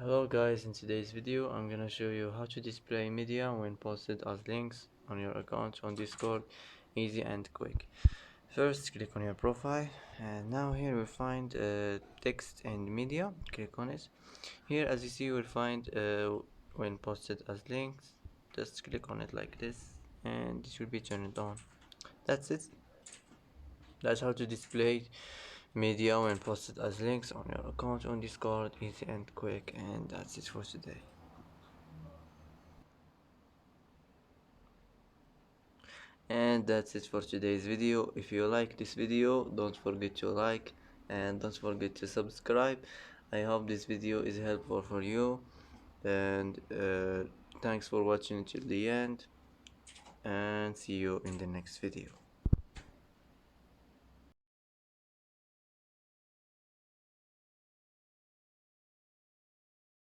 Hello guys, in today's video I'm gonna show you how to display media when posted as links on your account on Discord, easy and quick. First click on your profile and now here we'll find text and media. Click on it. Here as you see you will find when posted as links. Just click on it like this and it will be turned on. That's it. That's how to display media when posted as links on your account on Discord, easy and quick. And that's it for today. And that's it for today's video. If you like this video, don't forget to like and don't forget to subscribe. I hope this video is helpful for you, and thanks for watching till the end, and see you in the next video.